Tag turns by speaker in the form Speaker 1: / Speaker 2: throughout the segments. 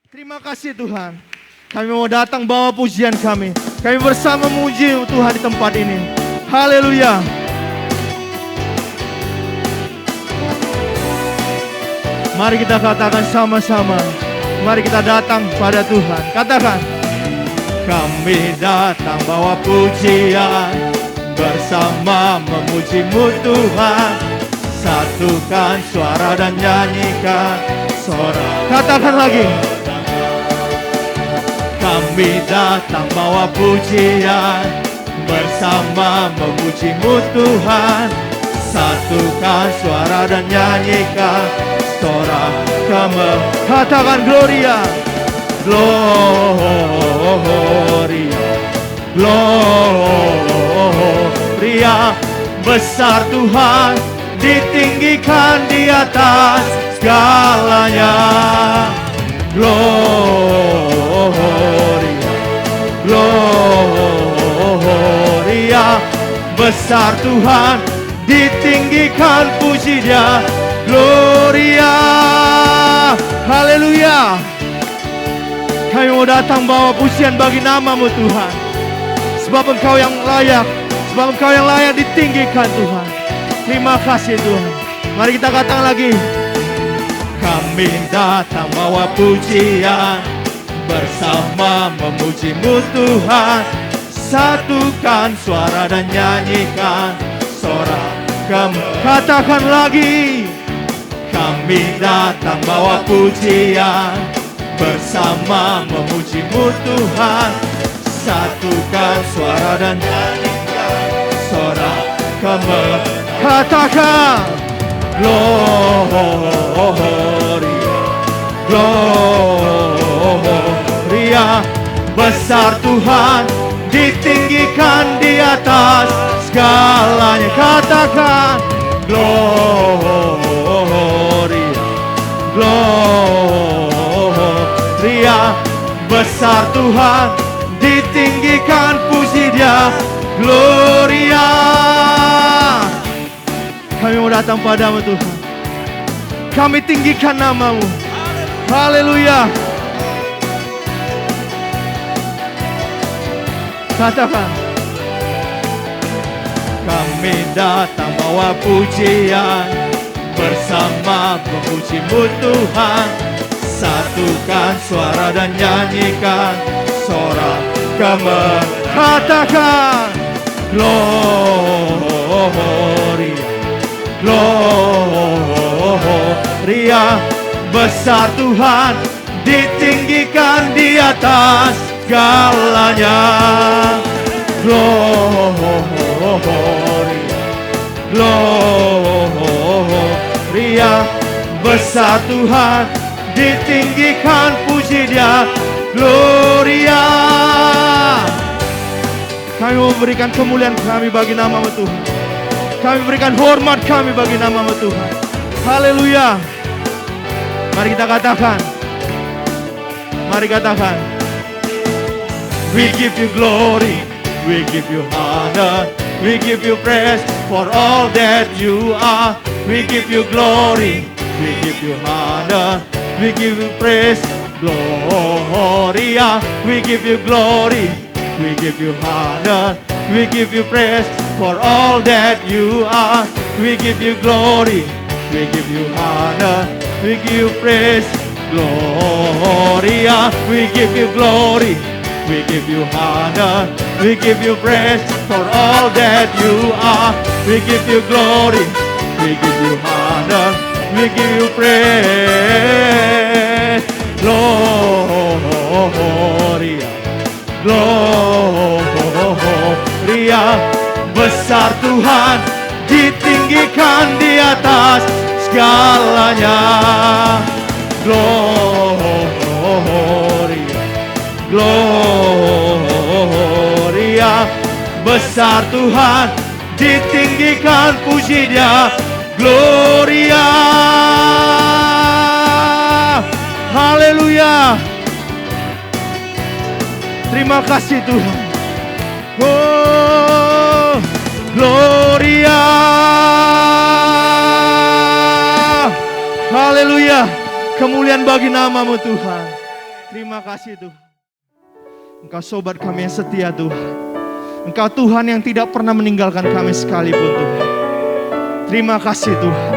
Speaker 1: Terima kasih Tuhan. Kami mau datang bawa pujian kami. Kami bersama memuji Tuhan di tempat ini. Haleluya. Mari kita katakan sama-sama. Mari kita datang pada Tuhan. Katakan. Kami datang bawa pujian, bersama memuji-Mu Tuhan. Satukan suara dan nyanyikan sorak. Katakan lagi. Kami datang bawa pujian, bersama memuji-Mu Tuhan. Satukan suara dan nyanyikan sorak kami. Katakan Gloria, Gloria, Gloria. Besar Tuhan, ditinggikan di atas segalanya. Gloria, Gloria. Besar Tuhan, ditinggikan puji Dia. Gloria, haleluya. Kami mau datang bawa pujian bagi nama-Mu Tuhan. Sebab Engkau yang layak, sebab Engkau yang layak ditinggikan Tuhan. Terima kasih Tuhan. Mari kita katakan lagi. Kami datang bawa pujian, bersama memuji-Mu Tuhan. Satukan suara dan nyanyikan sorak kami. Katakan lagi. Kami datang bawa pujian, bersama memuji-Mu Tuhan. Satukan suara dan nyanyikan sorak kami. Katakan. Gloria, Gloria. Besar Tuhan, ditinggikan di atas segalanya. Katakan. Gloria, Gloria. Besar Tuhan, ditinggikan puji Dia. Gloria. Kami mau datang padamu Tuhan. Kami tinggikan nama-Mu. Haleluya. Katakan. Kami datang bawa pujian, bersama memuji-Mu Tuhan. Satukan suara dan nyanyikan sorak kami. Katakan. Gloria, Gloria. Besar Tuhan, ditinggikan di atas segalanya. Gloria, Gloria. Besar Tuhan, ditinggikan puji Dia. Gloria. Kami memberikan kemuliaan kami bagi nama-Mu Tuhan. Kami berikan hormat kami bagi nama-Mu Tuhan. Haleluya. Mari kita katakan. Mari katakan. We give You glory, we give You honor, we give You praise for all that You are. We give You glory, we give You honor, we give You praise. Gloria. We give You glory, we give You honor, we give You praise for all that You are. We give You glory, we give You honor, we give You praise. Gloria. We give You glory, we give You honor, we give You praise for all that You are. We give You glory, we give You honor, we give You praise. Gloria, Gloria. Besar Tuhan, ditinggikan di atas segalanya. Gloria, Gloria. Besar Tuhan, ditinggikan pujinya, Gloria. Haleluya. Terima kasih Tuhan. Oh, Gloria. Haleluya. Kemuliaan bagi nama-Mu Tuhan. Terima kasih Tuhan. Engkau sobat kami yang setia Tuhan. Engkau Tuhan yang tidak pernah meninggalkan kami sekalipun Tuhan. Terima kasih Tuhan.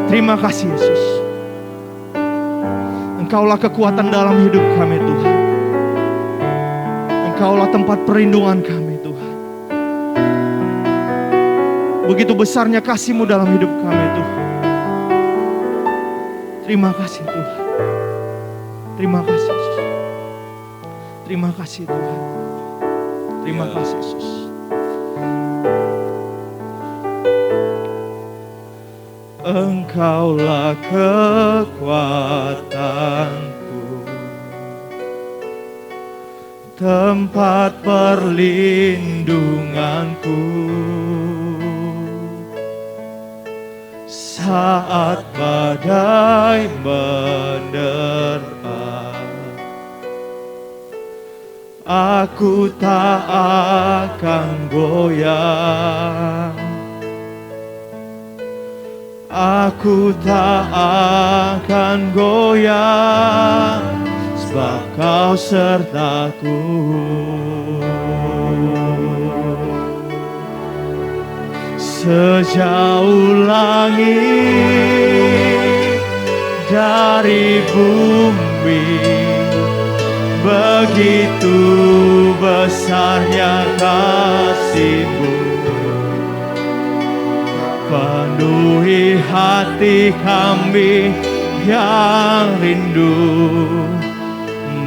Speaker 1: Terima kasih Yesus. Engkaulah kekuatan dalam hidup kami Tuhan. Engkaulah tempat perlindungan kami Tuhan. Begitu besarnya kasih-Mu dalam hidup kami Tuhan. Terima kasih Tuhan. Terima kasih Yesus. Terima kasih Tuhan. Terima kasih Yesus. Engkaulah kekuatanku, tempat perlindunganku saat badai menerpa. Aku tak akan goyah. Aku tak akan goyah, sebab Kau sertaku. Sejauh langit dari bumi, begitu besarnya kasih-Mu. Penuhi hati kami yang rindu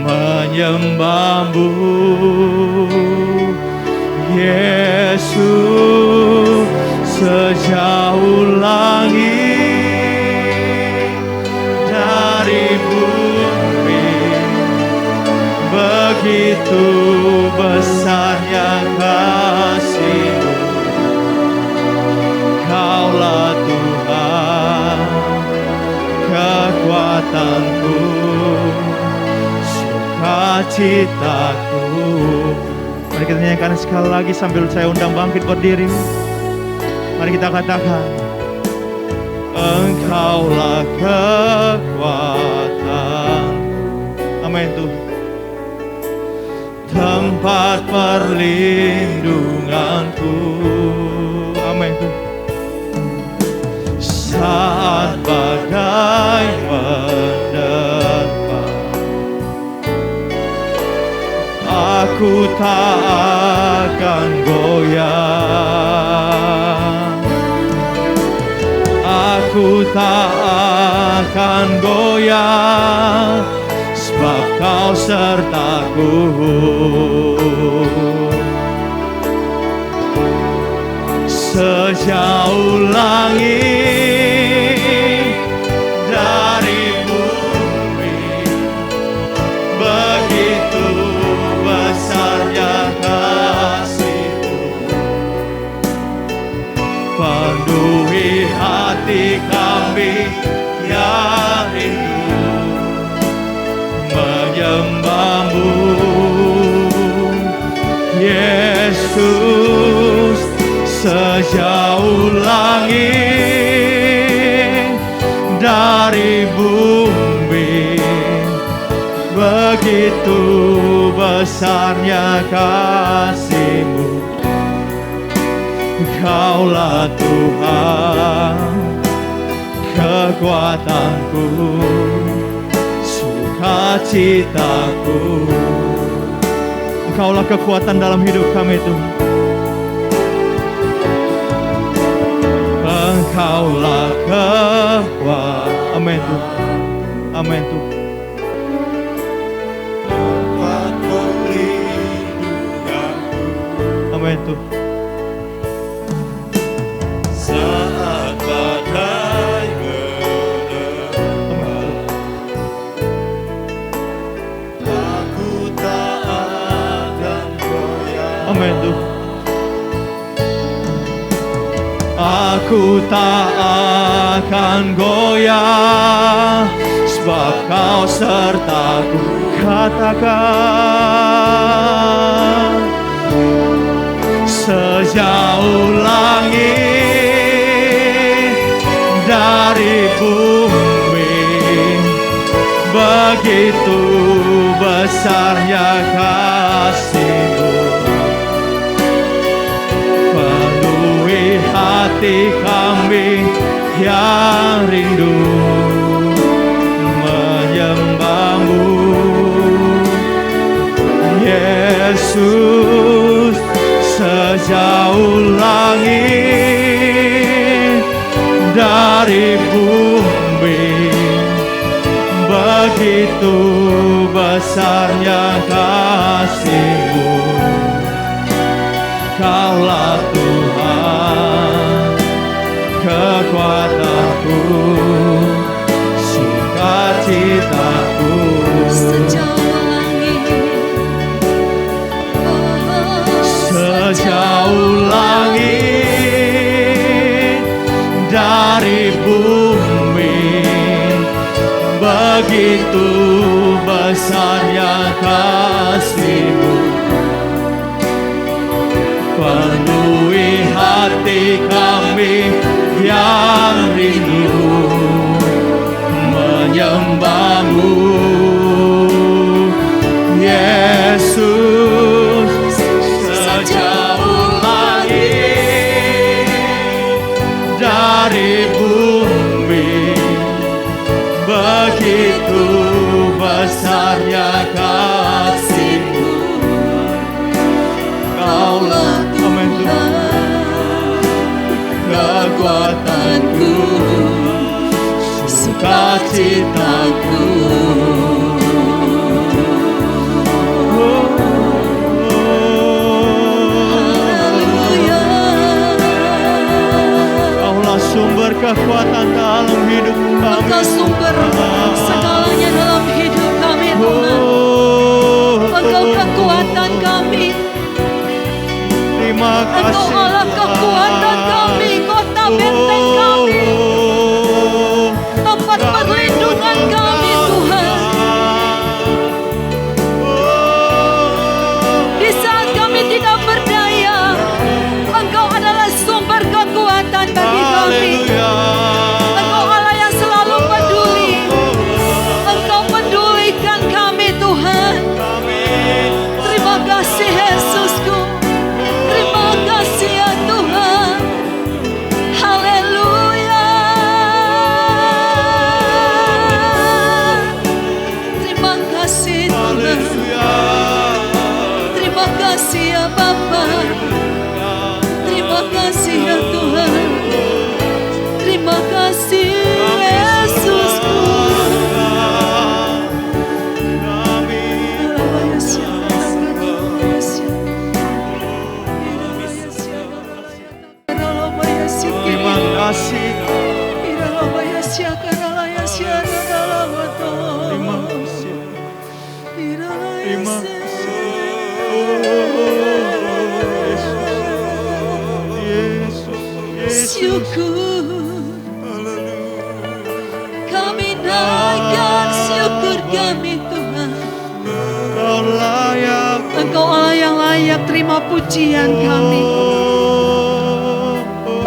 Speaker 1: menyembah-Mu, Yesus. Sejauh langit dari bumi, begitu besarnya kasih-Mu. Kaulah Tuhan, kekuatanku, sukacitaku. Mari kita nyanyikan sekali lagi sambil saya undang bangkit berdiri. Mari kita katakan, Engkaulah kekuatan. Amin Tuhan. Tempat perlindunganku. Amin Tuhan. Saat badai menerpa, aku tak akan goyah. Aku tak akan goyah, sebab Kau sertaku. Sejauh langit dari bumi, begitu besarnya kasih-Mu. Penuhi hati kami yang rindu menyembah-Mu, Yesus. Sejauh langit dari bumi, begitu besarnya kasih-Mu. Kaulah Tuhan, kekuatanku, sukacitaku. Engkaulah kekuatan dalam hidup kami Tuhan. Engkaulah kekuatan. Amin Tuhan. Amin Tuhan. Tempat perlindunganku. Amin Tuhan. Saat badai menerpa, aku tak akan goyah. Amin Tuhan. Aku tak akan goyah, sebab Kau sertaku. Katakan, sejauh langit dari bumi, begitu besarnya kasih-Mu. Penuhi hati kami yang rindu menyembah-Mu, Yesus. Sejauh langit dari bumi, begitu besarnya kasih-Mu. Kaulah Tuhan, kekuatanku, sukacitaku. Sejauh langit dari bumi, begitu besarnya kasih-Mu. Penuhi hati kami yang rindu menyembah-Mu, Yesus. Sejauh langit dari bumi, begitu besarnya kasih-Mu. Kaulah Tuhan, kekuatanku, sukacitaku. Sumber kekuatan dalam hidup kami.
Speaker 2: Engkau sumber segalanya dalam hidup kami, Tuhan. Engkau kekuatan kami.
Speaker 1: Terima kasih.
Speaker 2: Engkau Allah kekuatan kami, kota benteng kami, tempat perlindungan kami, Tuhan. Di saat kami tidak berdaya, Engkau adalah sumber kekuatan bagi kami. Engkau Allah yang selalu peduli. Engkau pedulikan kami, Tuhan. Terima kasih Yesusku. Terima kasih ya Tuhan. Haleluya. Terima kasih Tuhan. Terima kasih ya Bapa. Terima kasih ya Tuhan. Terima kasih Yesusku.
Speaker 1: Terima kasih. Terima
Speaker 2: Syukur, kami naikkan syukur kami Tuhan.
Speaker 1: Kau layak.
Speaker 2: Engkau Allah yang layak terima pujian kami.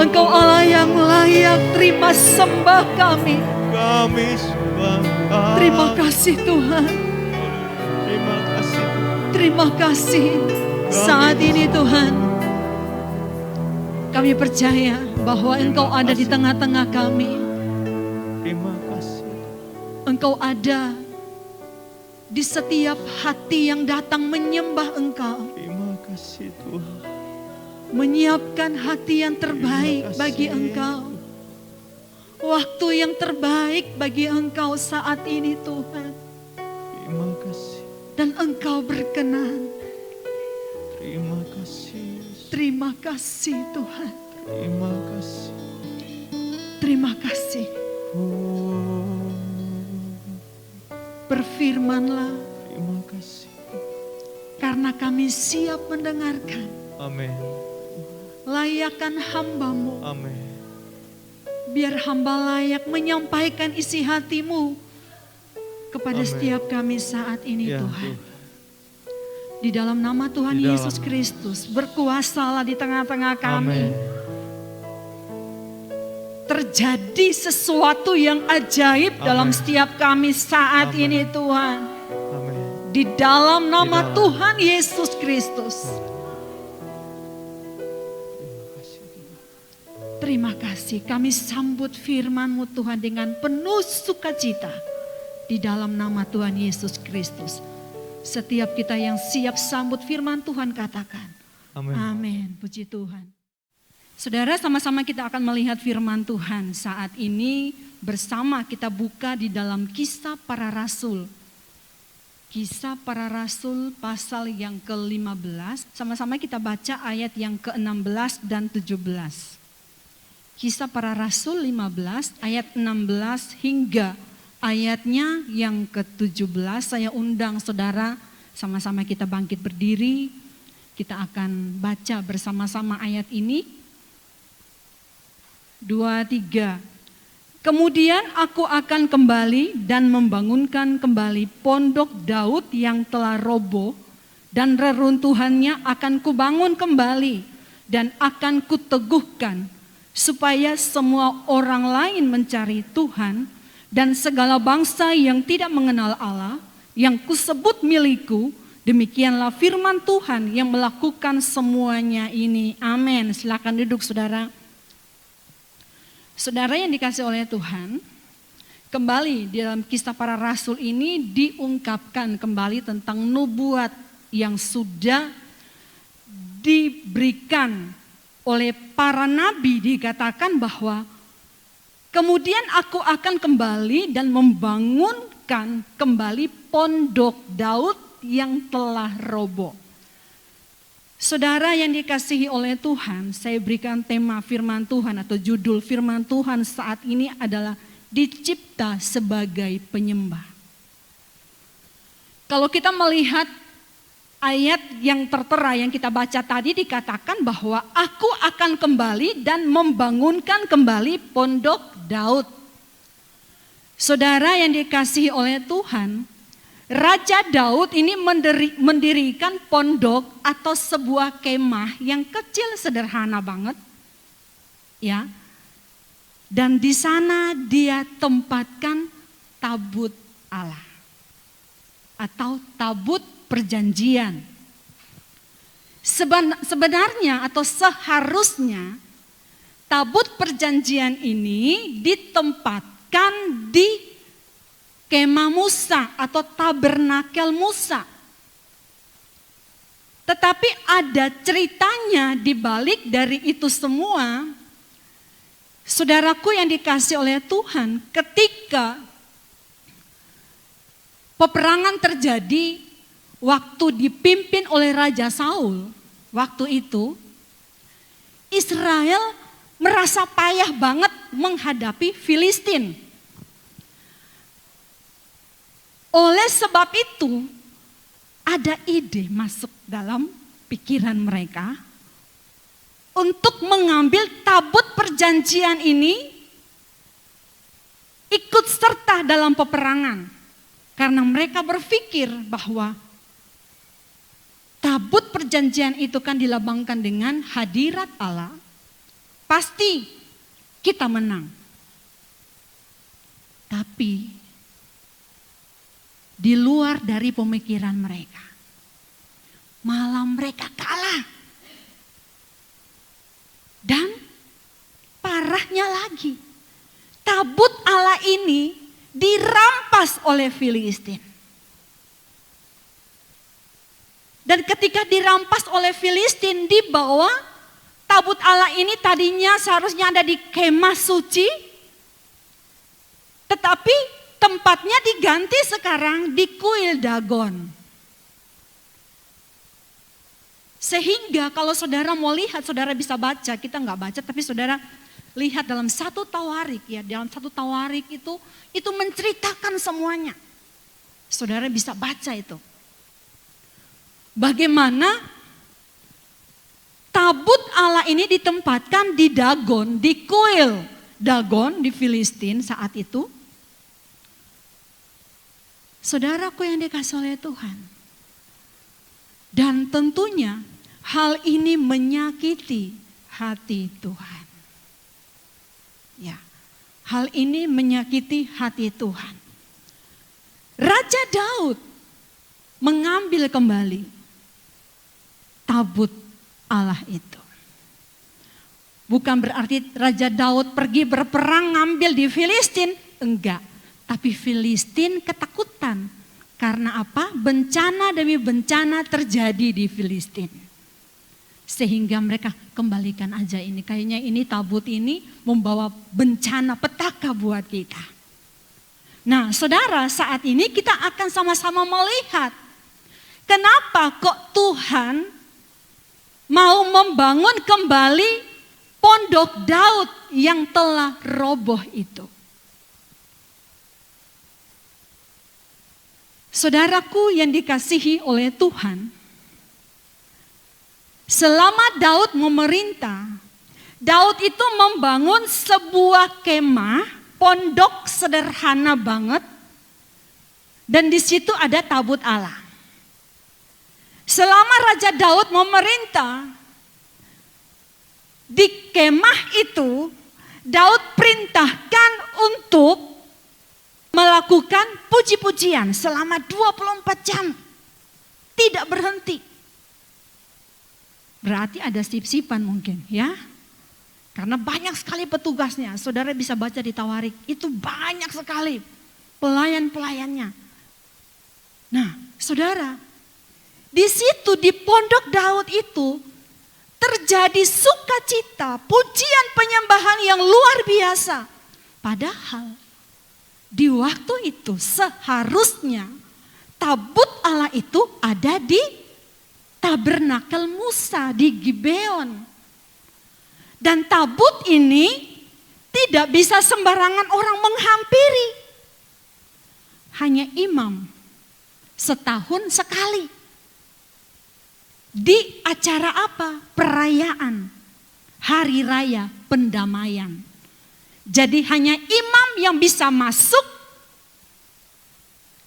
Speaker 2: Engkau Allah yang layak terima sembah kami.
Speaker 1: Kami sembah.
Speaker 2: Terima kasih Tuhan.
Speaker 1: Terima kasih.
Speaker 2: Terima kasih saat ini Tuhan. Kami percaya bahwa Engkau ada di tengah-tengah kami.
Speaker 1: Terima kasih.
Speaker 2: Engkau ada di setiap hati yang datang menyembah Engkau.
Speaker 1: Terima kasih Tuhan.
Speaker 2: Menyiapkan hati yang terbaik bagi Engkau. Waktu yang terbaik bagi Engkau saat ini Tuhan.
Speaker 1: Terima kasih.
Speaker 2: Dan Engkau berkenan.
Speaker 1: Terima kasih.
Speaker 2: Terima kasih Tuhan.
Speaker 1: Terima kasih.
Speaker 2: Terima kasih. Berfirmanlah.
Speaker 1: Terima kasih.
Speaker 2: Karena kami siap mendengarkan.
Speaker 1: Amin.
Speaker 2: Layakkan hamba-Mu.
Speaker 1: Amin.
Speaker 2: Biar hamba layak menyampaikan isi hati-Mu kepada
Speaker 1: Amin.
Speaker 2: setiap kami saat ini
Speaker 1: Ya,
Speaker 2: Tuhan. Di dalam nama Tuhan
Speaker 1: Di dalam
Speaker 2: Yesus Kristus, berkuasalah di tengah-tengah kami.
Speaker 1: Amin.
Speaker 2: Terjadi sesuatu yang ajaib
Speaker 1: Amin.
Speaker 2: dalam setiap kami saat
Speaker 1: Amin.
Speaker 2: ini Tuhan.
Speaker 1: Amin.
Speaker 2: Di dalam nama
Speaker 1: dalam.
Speaker 2: Tuhan Yesus Kristus. Terima kasih, kami sambut firman-Mu Tuhan dengan penuh sukacita. Di dalam nama Tuhan Yesus Kristus. Setiap kita yang siap sambut firman Tuhan katakan.
Speaker 1: Amin.
Speaker 2: Amin. Puji Tuhan. Saudara, sama-sama kita akan melihat firman Tuhan saat ini bersama kita buka di dalam Kisah Para Rasul. Kisah Para Rasul pasal yang ke-15. Sama-sama kita baca ayat yang ke-16 dan 17. Kisah Para Rasul 15 ayat 16 hingga ayatnya yang ke-17. Saya undang saudara sama-sama kita bangkit berdiri. Kita akan baca bersama-sama ayat ini. 2, 3. Kemudian aku akan kembali dan membangunkan kembali pondok Daud yang telah roboh, dan reruntuhannya akan kubangun kembali dan akan kuteguhkan, supaya semua orang lain mencari Tuhan, dan segala bangsa yang tidak mengenal Allah yang kusebut milikku. Demikianlah firman Tuhan yang melakukan semuanya ini. Amin. Silakan duduk saudara. Saudara yang dikasih oleh Tuhan, kembali di dalam Kisah Para Rasul ini diungkapkan kembali tentang nubuat yang sudah diberikan oleh para nabi. Dikatakan bahwa kemudian aku akan kembali dan membangunkan kembali pondok Daud yang telah roboh. Saudara yang dikasihi oleh Tuhan, saya berikan tema firman Tuhan atau judul firman Tuhan saat ini adalah dicipta sebagai penyembah. Kalau kita melihat ayat yang tertera yang kita baca tadi, dikatakan bahwa aku akan kembali dan membangunkan kembali pondok Daud. Saudara yang dikasihi oleh Tuhan, Raja Daud ini mendirikan pondok atau sebuah kemah yang kecil sederhana banget. Ya. Dan di sana dia tempatkan tabut Allah atau tabut perjanjian. Sebenarnya atau seharusnya tabut perjanjian ini ditempatkan di kemah Musa atau tabernakel Musa. Tetapi ada ceritanya di balik dari itu semua. Saudaraku yang dikasih oleh Tuhan, ketika peperangan terjadi waktu dipimpin oleh Raja Saul, waktu itu Israel merasa payah banget menghadapi Filistin. Oleh sebab itu, ada ide masuk dalam pikiran mereka untuk mengambil tabut perjanjian ini ikut serta dalam peperangan. Karena mereka berpikir bahwa tabut perjanjian itu kan dilambangkan dengan hadirat Allah. Pasti kita menang. Tapi di luar dari pemikiran mereka, malah mereka kalah. Dan parahnya lagi, tabut Allah ini dirampas oleh Filistin. Dan ketika dirampas oleh Filistin, dibawa tabut Allah ini tadinya seharusnya ada di kemah suci, tetapi tempatnya diganti sekarang di kuil Dagon. Sehingga kalau saudara mau lihat, saudara bisa baca, kita nggak baca tapi saudara lihat dalam 1 Tawarik ya, dalam 1 Tawarik itu menceritakan semuanya. Saudara bisa baca itu. Bagaimana tabut Allah ini ditempatkan di Dagon, di kuil Dagon di Filistin saat itu. Saudaraku yang dikasihi oleh Tuhan. Dan tentunya hal ini menyakiti hati Tuhan. Ya, hal ini menyakiti hati Tuhan. Raja Daud mengambil kembali tabut Allah itu. Bukan berarti Raja Daud pergi berperang ngambil di Filistin, enggak. Tapi Filistin ketakutan. Karena apa? Bencana demi bencana terjadi di Filistin. Sehingga mereka kembalikan aja ini. Kayaknya ini tabut ini membawa bencana petaka buat kita. Nah saudara, saat ini kita akan sama-sama melihat. Kenapa kok Tuhan mau membangun kembali pondok Daud yang telah roboh itu. Saudaraku yang dikasihi oleh Tuhan, selama Daud memerintah, Daud itu membangun sebuah kemah, pondok sederhana banget, dan di situ ada tabut Allah. Selama Raja Daud memerintah, di kemah itu Daud perintahkan untuk melakukan puji-pujian selama 24 jam. Tidak berhenti. Berarti ada sip-sipan mungkin ya. Karena banyak sekali petugasnya. Saudara bisa baca di Tawarik. Itu banyak sekali pelayan-pelayannya. Nah saudara, di situ di pondok Daud itu terjadi sukacita, pujian penyembahan yang luar biasa. Padahal di waktu itu seharusnya tabut Allah itu ada di tabernakel Musa di Gibeon. Dan tabut ini tidak bisa sembarangan orang menghampiri. Hanya imam setahun sekali. Di acara apa? Perayaan hari raya pendamaian. Jadi hanya imam yang bisa masuk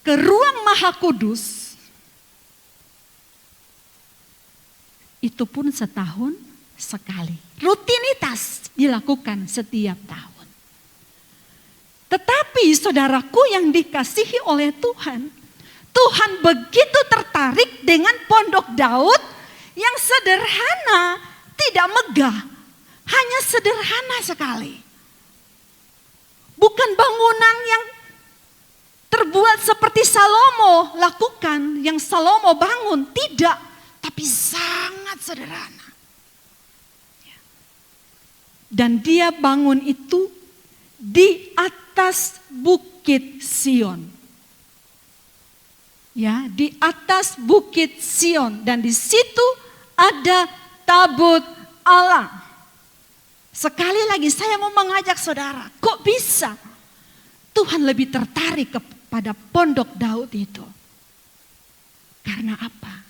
Speaker 2: ke ruang Maha Kudus. Itu pun setahun sekali. Rutinitas dilakukan setiap tahun. Tetapi saudaraku yang dikasihi oleh Tuhan, Tuhan begitu tertarik dengan pondok Daud yang sederhana, tidak megah, hanya sederhana sekali. Bukan bangunan yang terbuat seperti Salomo lakukan, yang Salomo bangun, tidak, tapi sangat sederhana. Dan dia bangun itu di atas bukit Sion. Ya, di atas bukit Sion, dan di situ ada tabut Allah. Sekali lagi saya mau mengajak saudara, kok bisa Tuhan lebih tertarik kepada pondok Daud itu? Karena apa?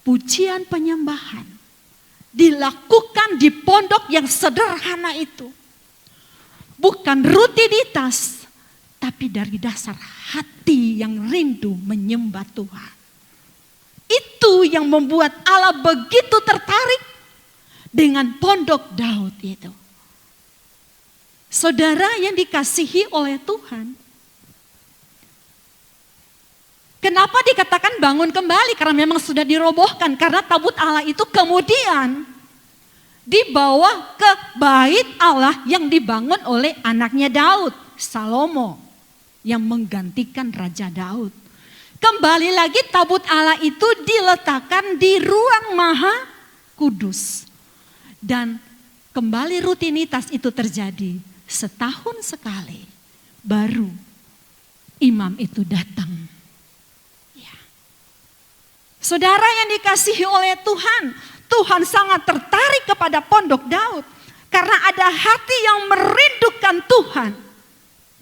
Speaker 2: Pujian penyembahan dilakukan di pondok yang sederhana itu. Bukan rutinitas, tapi dari dasar hati yang rindu menyembah Tuhan. Itu yang membuat Allah begitu tertarik dengan pondok Daud itu. Saudara yang dikasihi oleh Tuhan. Kenapa dikatakan bangun kembali? Karena memang sudah dirobohkan. Karena tabut Allah itu kemudian dibawa ke bait Allah yang dibangun oleh anaknya Daud, Salomo, yang menggantikan Raja Daud. Kembali lagi tabut Allah itu diletakkan di ruang Maha Kudus. Dan kembali rutinitas itu terjadi setahun sekali. Baru imam itu datang. Ya. Saudara yang dikasihi oleh Tuhan, Tuhan sangat tertarik kepada pondok Daud. Karena ada hati yang merindukan Tuhan.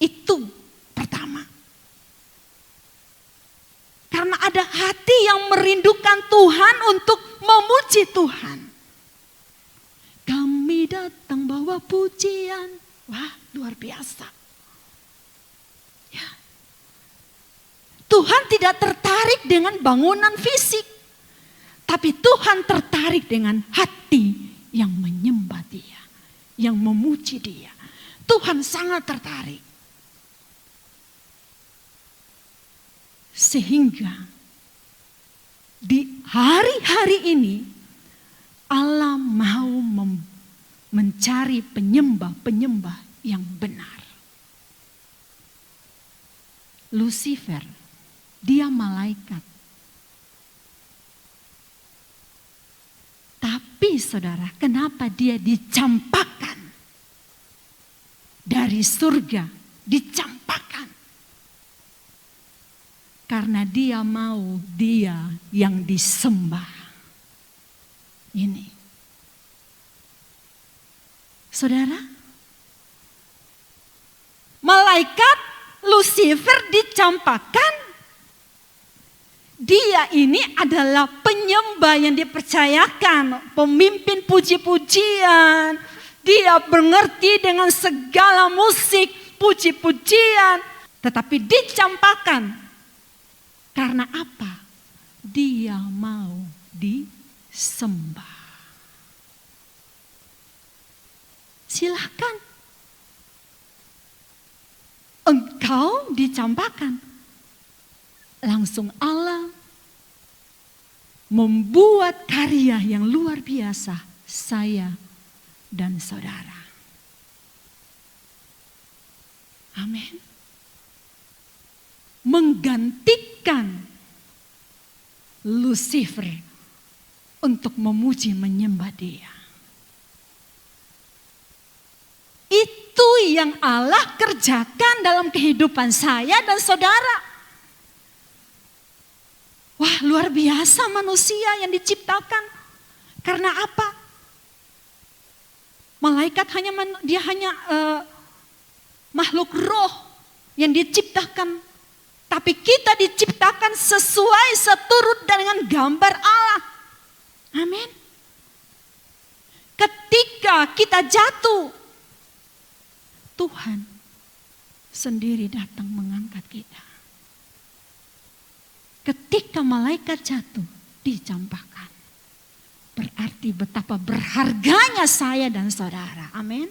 Speaker 2: Itu pertama. Karena ada hati yang merindukan Tuhan untuk memuji Tuhan. Kami datang bawa pujian. Wah, luar biasa. Ya. Tuhan tidak tertarik dengan bangunan fisik, tapi Tuhan tertarik dengan hati yang menyembah Dia, yang memuji Dia. Tuhan sangat tertarik. Sehingga di hari-hari ini Allah mau mencari penyembah-penyembah yang benar. Lucifer, dia malaikat. Tapi saudara, kenapa dia dicampakkan dari surga? Dicampakkan. Karena dia mau dia yang disembah. Ini. Saudara, malaikat Lucifer dicampakkan. Dia ini adalah penyembah yang dipercayakan, pemimpin puji-pujian. Dia mengerti dengan segala musik, puji-pujian. Tetapi dicampakkan. Karena apa? Dia mau disembah. Silahkan. Engkau dicampakkan. Langsung Allah membuat karya yang luar biasa. Saya dan saudara. Amin. Menggantikan Lucifer untuk memuji menyembah Dia. Itu yang Allah kerjakan dalam kehidupan saya dan saudara. Wah, luar biasa manusia yang diciptakan. Karena apa? Malaikat dia hanya makhluk roh yang diciptakan. Tapi kita diciptakan sesuai seturut dengan gambar Allah. Amin. Ketika kita jatuh, Tuhan sendiri datang mengangkat kita. Ketika malaikat jatuh, dicampakkan. Berarti betapa berharganya saya dan saudara. Amin.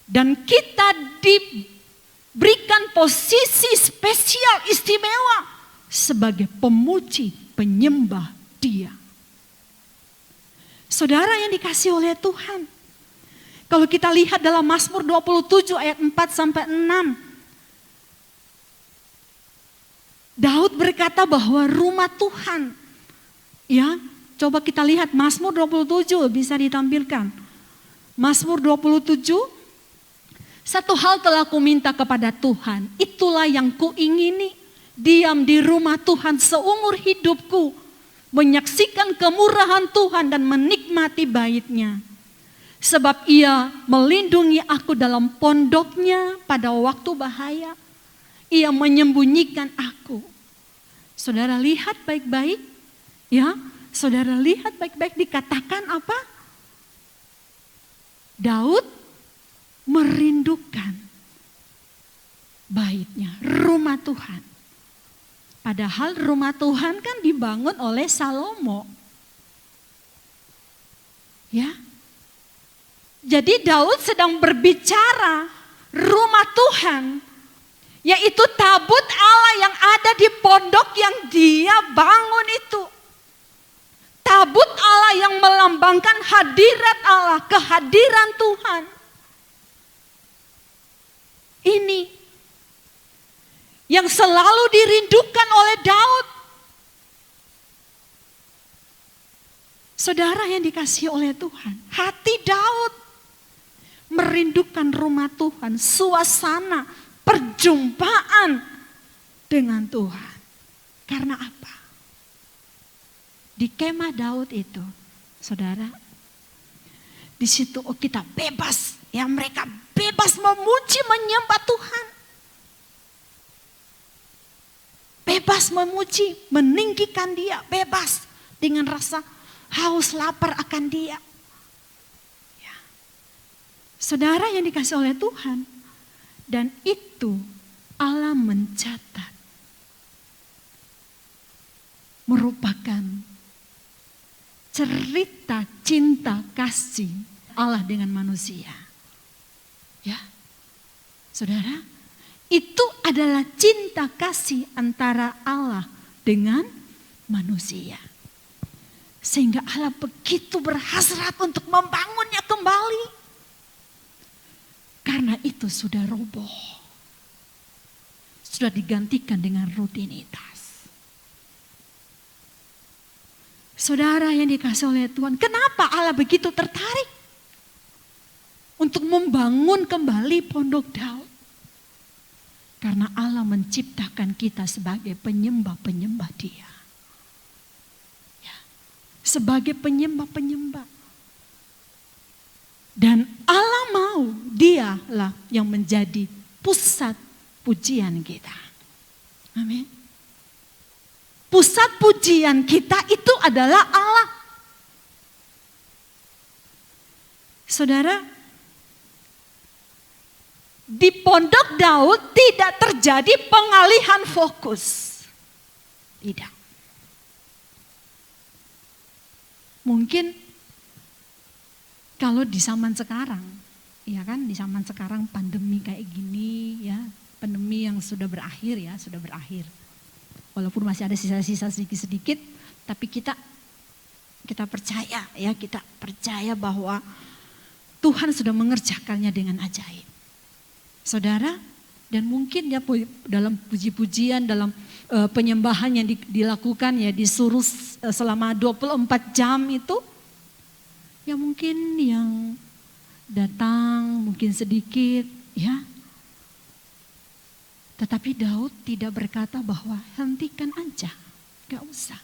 Speaker 2: Dan kita diberikan posisi spesial istimewa sebagai pemuji, penyembah Dia. Saudara yang dikasihi oleh Tuhan. Kalau kita lihat dalam Mazmur 27 ayat 4 sampai 6. Daud berkata bahwa rumah Tuhan. Ya, coba kita lihat Mazmur 27 bisa ditampilkan. Mazmur 27. Satu hal telah kuminta kepada Tuhan, itulah yang kuingini, diam di rumah Tuhan seumur hidupku, menyaksikan kemurahan Tuhan dan menikmati bait-Nya. Sebab Ia melindungi aku dalam pondoknya pada waktu bahaya. Ia menyembunyikan aku. Saudara lihat baik-baik, ya, saudara lihat baik-baik dikatakan apa? Daud merindukan bait-Nya, rumah Tuhan. Padahal rumah Tuhan kan dibangun oleh Salomo. Ya. Jadi Daud sedang berbicara rumah Tuhan, yaitu tabut Allah yang ada di pondok yang dia bangun itu. Tabut Allah yang melambangkan hadirat Allah, kehadiran Tuhan. Ini yang selalu dirindukan oleh Daud. Saudara yang dikasihi oleh Tuhan, hati Daud merindukan rumah Tuhan, suasana perjumpaan dengan Tuhan. Karena apa? Di kemah Daud itu, saudara, di situ kita bebas, ya, mereka bebas memuji menyembah Tuhan. Bebas memuji, meninggikan Dia, bebas dengan rasa haus lapar akan Dia. Saudara yang dikasih oleh Tuhan. Dan itu Allah mencatat. Merupakan cerita cinta kasih Allah dengan manusia. Ya, saudara, itu adalah cinta kasih antara Allah dengan manusia. Sehingga Allah begitu berhasrat untuk membangunnya kembali. Karena itu sudah roboh. Sudah digantikan dengan rutinitas. Saudara yang dikasih oleh Tuhan, kenapa Allah begitu tertarik untuk membangun kembali Pondok Daud? Karena Allah menciptakan kita sebagai penyembah-penyembah Dia. Ya, sebagai penyembah-penyembah. Dan Allah mau Dialah yang menjadi pusat pujian kita. Amin. Pusat pujian kita itu adalah Allah. Saudara, di Pondok Daud tidak terjadi pengalihan fokus. Tidak. Mungkin kalau di zaman sekarang, ya kan, di zaman sekarang pandemi kayak gini, ya, pandemi yang sudah berakhir ya, sudah berakhir. Walaupun masih ada sisa-sisa sedikit-sedikit, tapi kita percaya ya, kita percaya bahwa Tuhan sudah mengerjakannya dengan ajaib. Saudara, dan mungkin ya dalam puji-pujian, dalam penyembahan yang dilakukan ya disuruh selama 24 jam itu, ya mungkin yang datang mungkin sedikit ya. Tetapi Daud tidak berkata bahwa hentikan aja, gak usah.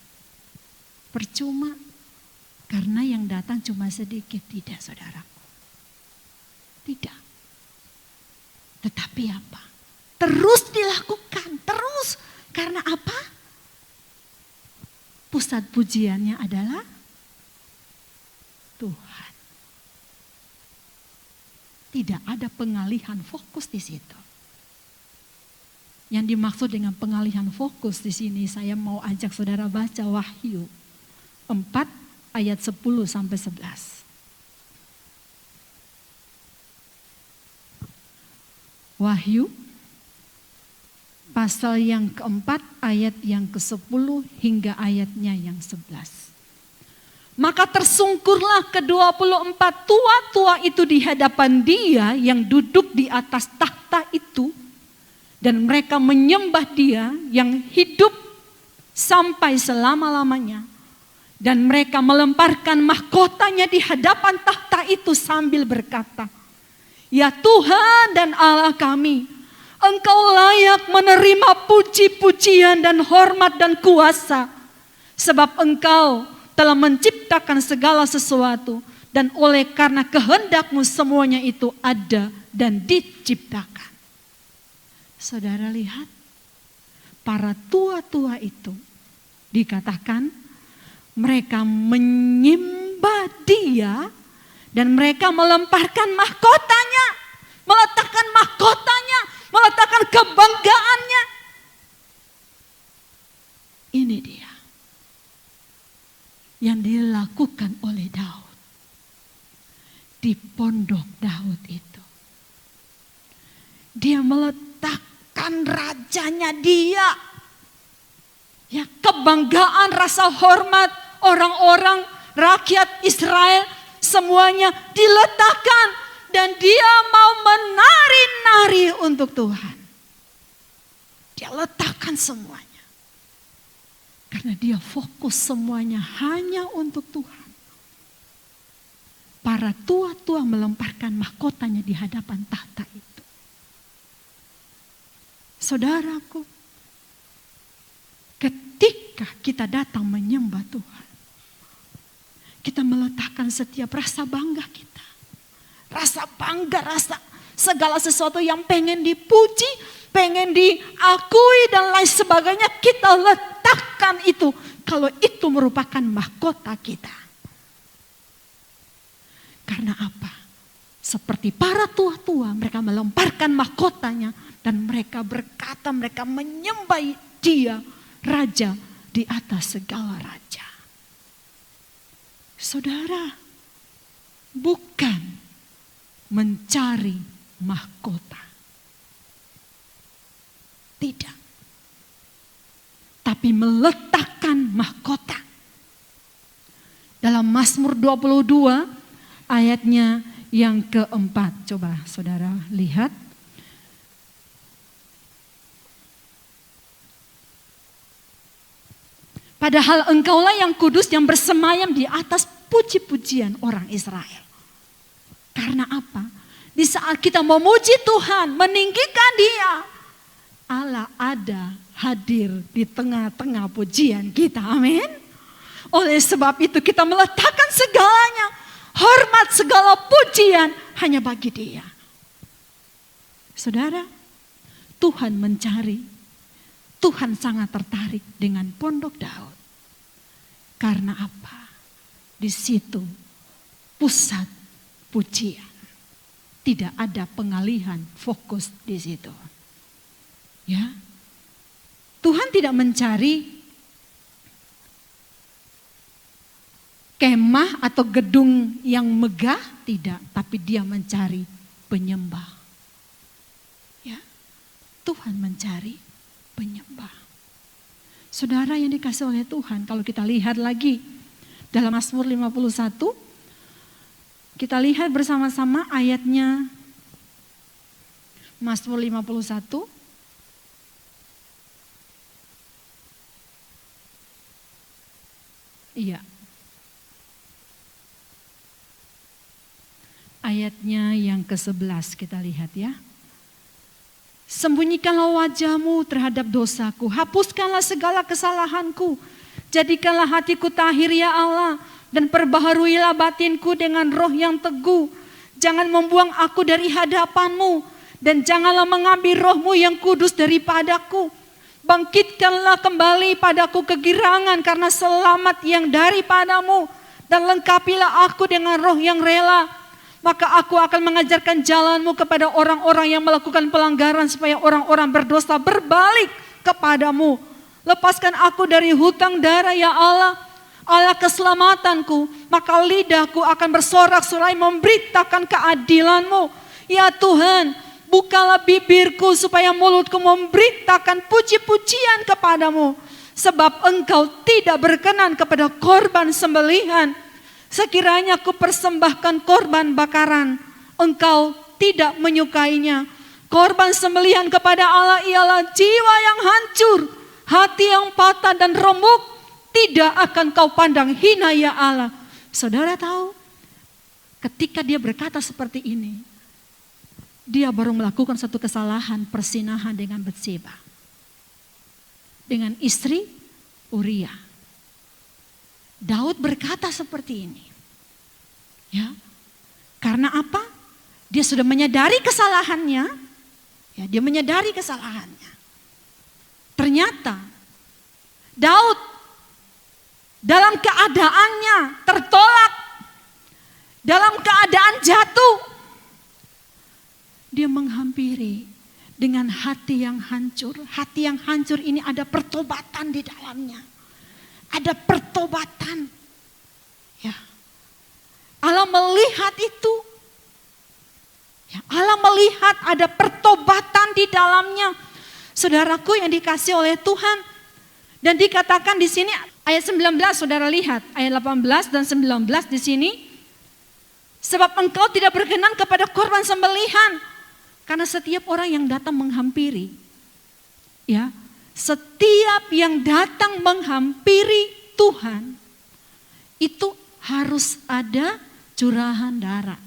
Speaker 2: Percuma, karena yang datang cuma sedikit. Tidak, saudaraku. Tidak. Tetapi apa? Terus dilakukan, terus. Karena apa? Pusat pujiannya adalah Tuhan. Tidak ada pengalihan fokus di situ. Yang dimaksud dengan pengalihan fokus di sini, saya mau ajak saudara baca Wahyu 4 ayat 10 sampai 11. Wahyu pasal yang keempat ayat yang ke-10 hingga ayatnya yang 11. Maka tersungkurlah ke-24 tua-tua itu di hadapan Dia yang duduk di atas takhta itu. Dan mereka menyembah Dia yang hidup sampai selama-lamanya. Dan mereka melemparkan mahkotanya di hadapan takhta itu sambil berkata, Ya Tuhan dan Allah kami, Engkau layak menerima puji-pujian dan hormat dan kuasa. Sebab Engkau telah menciptakan segala sesuatu. Dan oleh karena kehendak-Mu semuanya itu ada dan diciptakan. Saudara lihat, para tua-tua itu dikatakan mereka menyembah Dia dan mereka melemparkan mahkotanya, meletakkan mahkotanya, meletakkan kebanggaannya. Ini dia yang dilakukan oleh Daud di Pondok Daud itu. Dia meletakkan rajanya Dia. Ya, kebanggaan, rasa hormat orang-orang rakyat Israel semuanya diletakkan dan Dia mau menari-nari untuk Tuhan. Dia letakkan semuanya. Karena Dia fokus semuanya hanya untuk Tuhan. Para tua-tua melemparkan mahkotanya di hadapan tahta itu. Saudaraku, ketika kita datang menyembah Tuhan, kita meletakkan setiap rasa bangga kita. Rasa bangga, rasa segala sesuatu yang pengen dipuji, pengen diakui dan lain sebagainya, kita letakkan itu. Kalau itu merupakan mahkota kita. Karena apa? Seperti para tua-tua, mereka melemparkan mahkotanya dan mereka berkata, mereka menyembah Dia, Raja di atas segala raja. Saudara, bukan mencari mahkota. Tidak. Tapi meletakkan mahkota. Dalam Mazmur 22 ayatnya yang keempat. Coba saudara lihat. Padahal engkaulah yang kudus yang bersemayam di atas puji-pujian orang Israel. Karena apa? Di saat kita memuji Tuhan, meninggikan Dia, Allah ada hadir di tengah-tengah pujian kita. Amin. Oleh sebab itu kita meletakkan segalanya, hormat segala pujian hanya bagi Dia. Saudara, Tuhan mencari, Tuhan sangat tertarik dengan Pondok Daud. Karena apa? Di situ pusat pujian. Tidak ada pengalihan fokus di situ. Ya. Tuhan tidak mencari kemah atau gedung yang megah, tidak, tapi Dia mencari penyembah. Ya. Tuhan mencari penyembah. Saudara yang dikasih oleh Tuhan, kalau kita lihat lagi dalam Mazmur 51, kita lihat bersama-sama ayatnya Mazmur 51. Iya. Ayatnya yang ke-11 kita lihat ya. Sembunyikanlah wajahmu terhadap dosaku, hapuskanlah segala kesalahanku, jadikanlah hatiku tahir ya Allah, dan perbaharuilah batinku dengan roh yang teguh. Jangan membuang aku dari hadapanmu, dan janganlah mengambil rohmu yang kudus daripadaku. Bangkitkanlah kembali padaku kegirangan karena selamat yang daripadamu, dan lengkapilah aku dengan roh yang rela. Maka aku akan mengajarkan jalanmu kepada orang-orang yang melakukan pelanggaran, supaya orang-orang berdosa berbalik kepadamu. Lepaskan aku dari hutang darah ya Allah, Allah keselamatanku. Maka lidahku akan bersorak-sorai memberitakan keadilanmu. Ya Tuhan, bukalah bibirku supaya mulutku memberitakan puji-pujian kepadamu. Sebab Engkau tidak berkenan kepada korban sembelihan. Sekiranya ku persembahkan korban bakaran, Engkau tidak menyukainya. Korban sembelihan kepada Allah ialah jiwa yang hancur, hati yang patah dan remuk, tidak akan kau pandang hina ya Allah. Saudara tahu, ketika dia berkata seperti ini, dia baru melakukan satu kesalahan persinahan dengan Batseba, dengan istri Uria. Daud berkata seperti ini. Ya. Karena apa? Dia sudah menyadari kesalahannya. Ya, dia menyadari kesalahannya. Ternyata Daud dalam keadaannya tertolak, dalam keadaan jatuh, dia menghampiri dengan hati yang hancur. Hati yang hancur ini ada pertobatan di dalamnya. Ada pertobatan. Ya. Allah melihat itu. Ya, Allah melihat ada pertobatan di dalamnya. Saudaraku yang dikasih oleh Tuhan. Dan dikatakan di sini ayat 19, saudara lihat. Ayat 18 dan 19 di sini. Sebab engkau tidak berkenan kepada korban sembelihan. Karena setiap orang yang datang menghampiri. Ya. Setiap yang datang menghampiri Tuhan, itu harus ada curahan darah.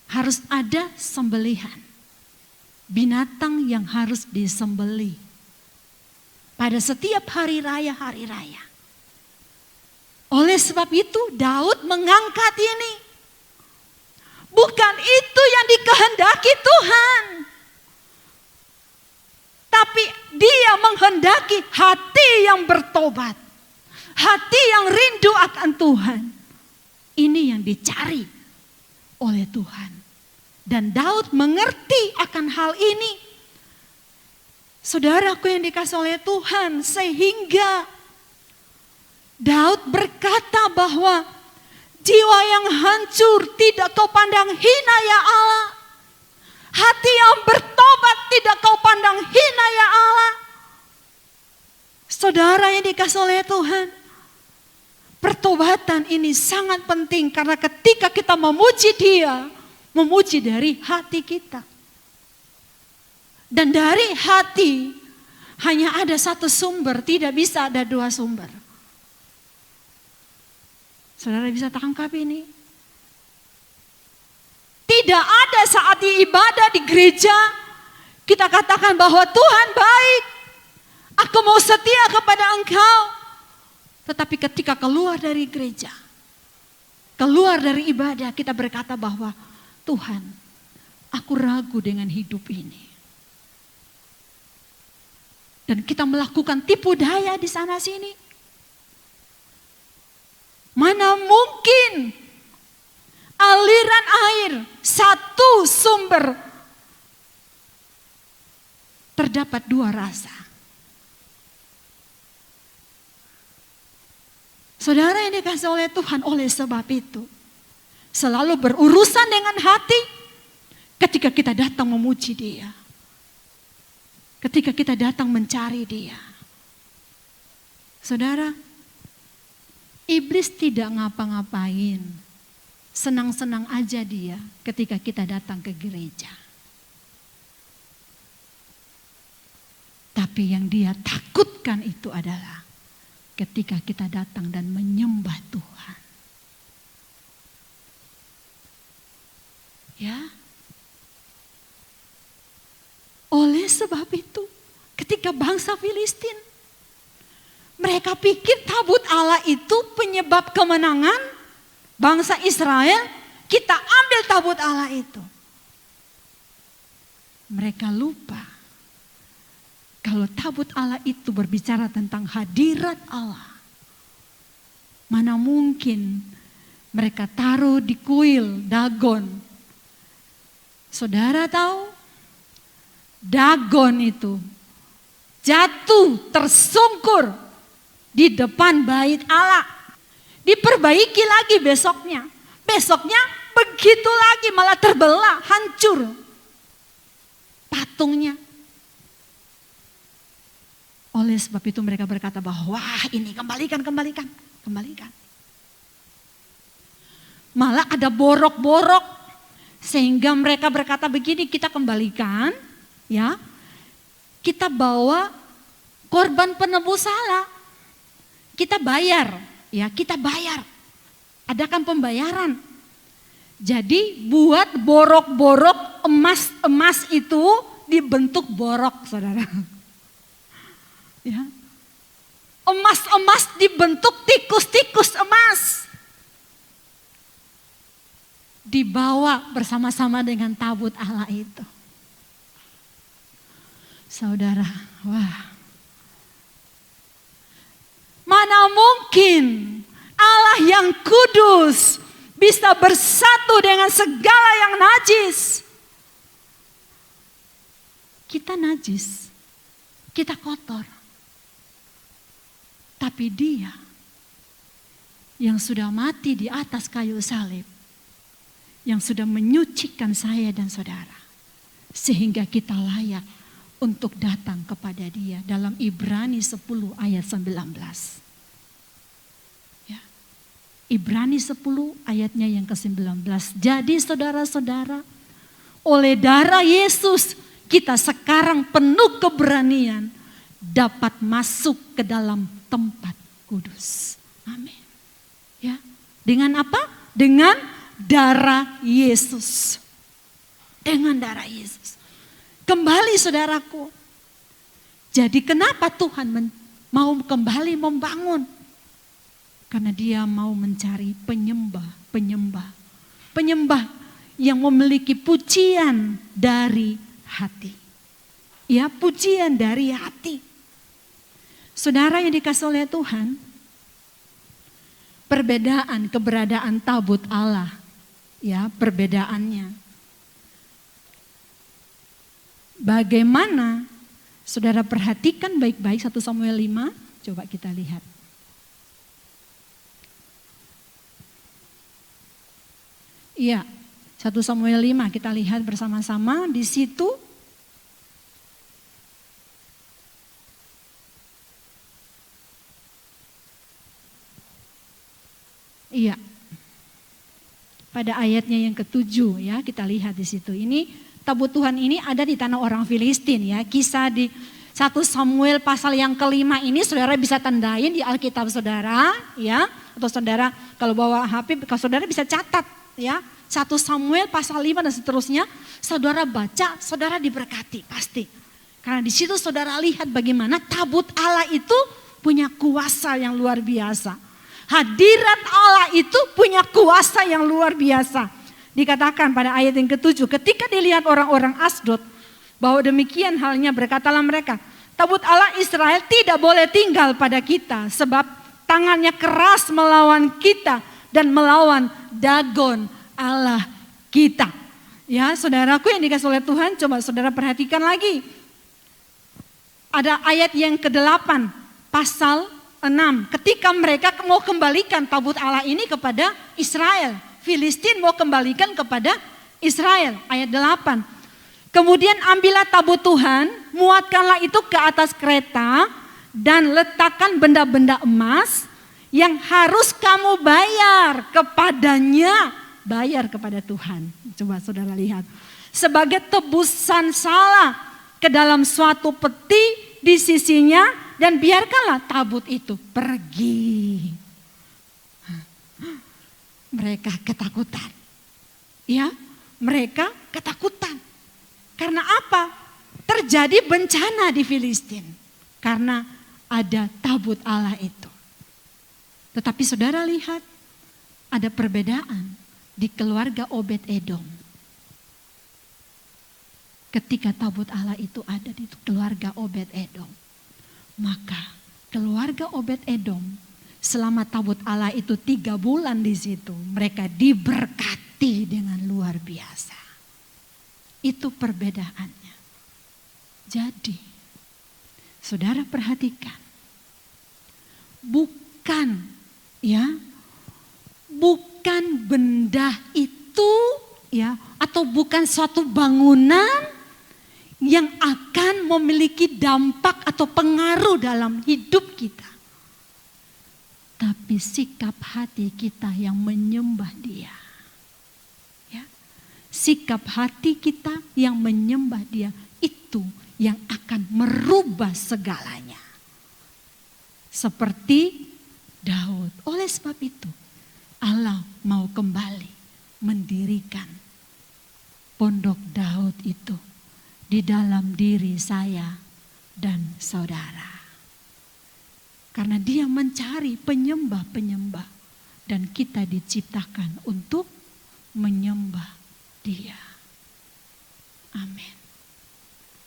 Speaker 2: Harus ada sembelihan. Binatang yang harus disembelih. Pada setiap hari raya. Oleh sebab itu Daud mengangkat ini. Bukan itu yang dikehendaki Tuhan. Tapi dia menghendaki hati yang bertobat. Hati yang rindu akan Tuhan. Ini yang dicari. oleh Tuhan. Dan Daud mengerti akan hal ini. Saudaraku yang dikasihi oleh Tuhan, sehingga Daud berkata bahwa jiwa yang hancur tidak kau pandang hina ya Allah. Hati yang bertobat tidak kau pandang hina ya Allah. Saudara yang dikasihi oleh Tuhan, pertobatan ini sangat penting karena ketika kita memuji Dia, memuji dari hati kita. Dan dari hati hanya ada satu sumber, tidak bisa ada dua sumber. Saudara bisa tangkap ini? Tidak ada saat di ibadah di gereja kita katakan bahwa Tuhan baik, aku mau setia kepada Engkau. Tetapi ketika keluar dari gereja, keluar dari ibadah, kita berkata bahwa Tuhan, aku ragu dengan hidup ini. Dan kita melakukan tipu daya di sana sini. Mana mungkin aliran air satu sumber terdapat dua rasa. Saudara yang dikasihi oleh Tuhan, oleh sebab itu selalu berurusan dengan hati ketika kita datang memuji Dia. Ketika kita datang mencari Dia. Saudara, iblis tidak ngapa-ngapain. Senang-senang aja dia ketika kita datang ke gereja. Tapi yang dia takutkan itu adalah ketika kita datang dan menyembah Tuhan. Ya. Oleh sebab itu, ketika bangsa Filistin, mereka pikir tabut Allah itu penyebab kemenangan bangsa Israel, kita ambil tabut Allah itu. Mereka lupa kalau tabut Allah itu berbicara tentang hadirat Allah. Mana mungkin mereka taruh di kuil Dagon. Saudara tahu? Dagon itu jatuh tersungkur di depan bait Allah. Diperbaiki lagi besoknya. Besoknya begitu lagi malah terbelah, hancur patungnya. Oleh sebab itu mereka berkata bahwa wah ini kembalikan. Malah ada borok-borok sehingga mereka berkata begini, kita kembalikan ya. Kita bawa korban penebus salah. Kita bayar. Ya, kita bayar. Adakan pembayaran. Jadi buat borok-borok emas itu dibentuk borok, saudara. Ya. Emas dibentuk tikus-tikus emas. Dibawa bersama-sama dengan tabut Allah itu. Saudara, wah. Mana mungkin Allah yang kudus bisa bersatu dengan segala yang najis. Kita najis, kita kotor. Tapi Dia yang sudah mati di atas kayu salib, yang sudah menyucikan saya dan saudara, sehingga kita layak untuk datang kepada Dia dalam Ibrani 10 ayat 19. Ya. Ibrani 10 ayatnya yang ke-19. Jadi saudara-saudara, oleh darah Yesus kita sekarang penuh keberanian dapat masuk ke dalam tempat kudus. Amin. Ya. Dengan apa? Dengan darah Yesus. Dengan darah Yesus. Kembali saudaraku. Jadi kenapa Tuhan mau kembali membangun? Karena Dia mau mencari penyembah yang memiliki pujian dari hati. Ya, pujian dari hati. Saudara yang dikasihi oleh Tuhan, keberadaan tabut Allah ya perbedaannya. Bagaimana? Saudara perhatikan baik-baik 1 Samuel 5, coba kita lihat. Iya, 1 Samuel 5 kita lihat bersama-sama di situ. Iya. Pada ayatnya yang ke-7 ya, kita lihat di situ. Ini tabut Tuhan ini ada di tanah orang Filistin ya. Kisah di 1 Samuel pasal yang ke-5 ini saudara bisa tandain di Alkitab saudara ya. Atau saudara kalau bawa HP, kalau saudara bisa catat ya. 1 Samuel pasal 5 dan seterusnya. Saudara baca, saudara diberkati pasti. Karena di situ saudara lihat bagaimana tabut Allah itu punya kuasa yang luar biasa. Hadirat Allah itu punya kuasa yang luar biasa. Dikatakan pada ayat yang ke-7, ketika dilihat orang-orang Asdod, bahwa demikian halnya berkatalah mereka, tabut Allah Israel tidak boleh tinggal pada kita, sebab tangannya keras melawan kita dan melawan Dagon Allah kita. Ya saudaraku yang dikasih oleh Tuhan, coba saudara perhatikan lagi. Ada ayat yang ke-8, pasal 6. Ketika mereka mau kembalikan tabut Allah ini kepada Israel. Filistin mau kembalikan kepada Israel. Ayat 8. Kemudian ambillah tabut Tuhan, muatkanlah itu ke atas kereta dan letakkan benda-benda emas yang harus kamu bayar kepadanya. Bayar kepada Tuhan. Coba saudara lihat. Sebagai tebusan salah ke dalam suatu peti di sisinya. Dan biarkanlah tabut itu pergi. Mereka ketakutan. Ya, mereka ketakutan. Karena apa? Terjadi bencana di Filistin. Karena ada tabut Allah itu. Tetapi saudara lihat, ada perbedaan di keluarga Obed-Edom. Ketika tabut Allah itu ada di keluarga Obed-Edom. Maka keluarga Obed-Edom selama tabut Allah itu 3 bulan di situ. Mereka diberkati dengan luar biasa. Itu perbedaannya. Jadi saudara perhatikan. Bukan benda itu ya, atau bukan suatu bangunan yang akan memiliki dampak atau pengaruh dalam hidup kita. Tapi sikap hati kita yang menyembah Dia. Ya. Sikap hati kita yang menyembah Dia itu yang akan merubah segalanya. Seperti Daud. Oleh sebab itu Allah mau kembali mendirikan pondok Daud itu di dalam diri saya dan saudara. Karena Dia mencari penyembah-penyembah dan kita diciptakan untuk menyembah Dia. Amin.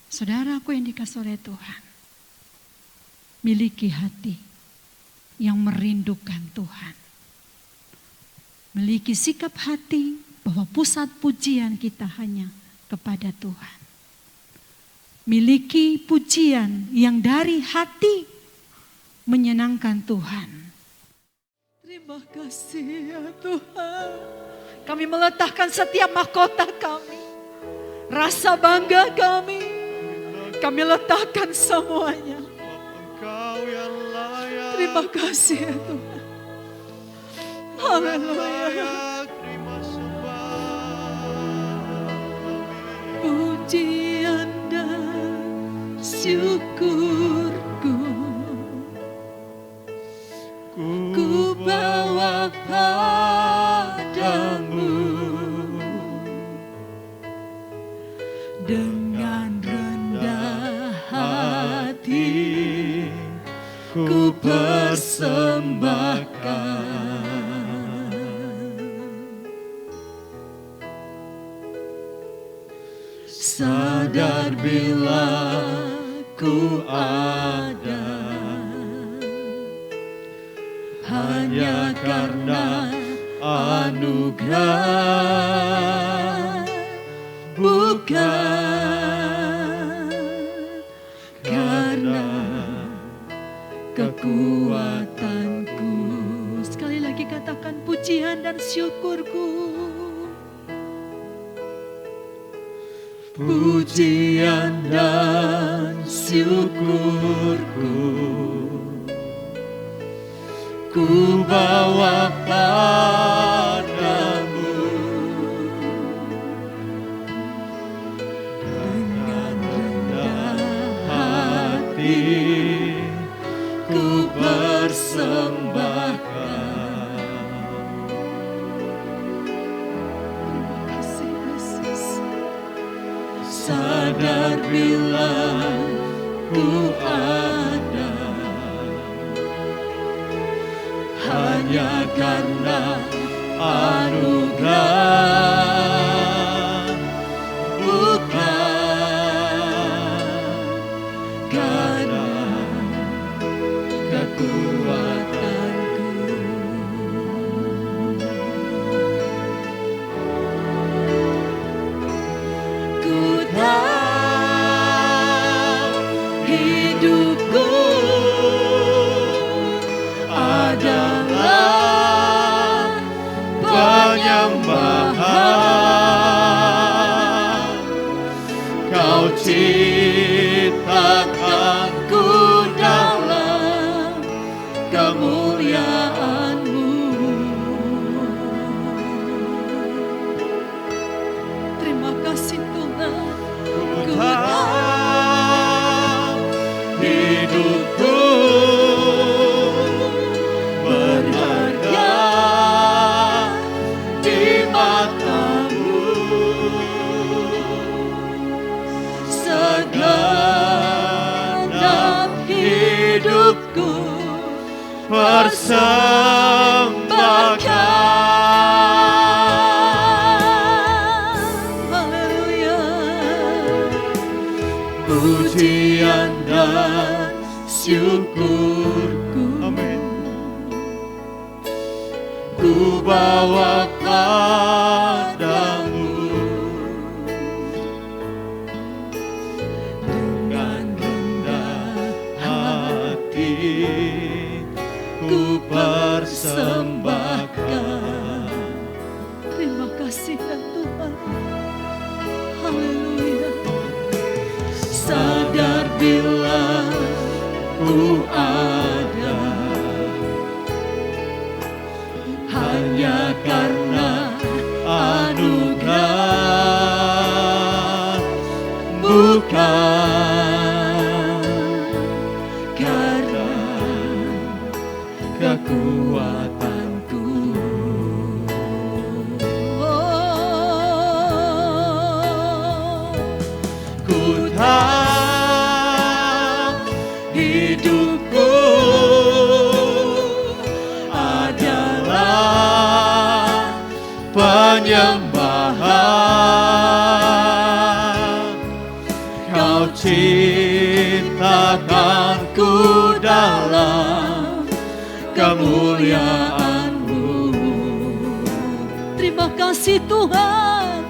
Speaker 2: Saudaraku yang dikasihi oleh Tuhan, miliki hati yang merindukan Tuhan. Miliki sikap hati bahwa pusat pujian kita hanya kepada Tuhan. Miliki pujian yang dari hati menyenangkan Tuhan. Terima kasih ya Tuhan. Kami meletakkan setiap mahkota kami. Rasa bangga kami letakkan semuanya. Terima kasih ya Tuhan. Haleluya. Pujian dan syukurku ku bawa padamu dengan rendah hati ku persembahkan. Sadar bila ku ada hanya karena
Speaker 3: anugerah, bukan karena kekuatanku. Sekali lagi katakan pujian dan syukurku. Pujian dan syukurku ku bawa padamu dengan rendah hati ku persembahkan. Terima kasih Yesus. Sadar bila ku ada hanya karena anugerah, bukan karena kekuatanku. Ku tahu hidupku adalah penyembahan. Kau ciptakanku dalam kemuliaan-Mu. Terima kasih Tuhan. Ku tahu hidupku berharga di mata-Mu. Segenap hidupku persembahkan. Haleluya. Pujian dan syukurku,
Speaker 1: Amin.
Speaker 3: ku bawa padamu dengan rendah hati ku persembahkan. Terima kasih ya Tuhan. Haleluya. Sadar bila ku ada hanya karena anugerah, bukan karena kekuatanku. Oh, ku tahu hidupku adalah penyembahan. Kau ciptakanku dalam kemuliaan-Mu. Terima kasih Tuhan.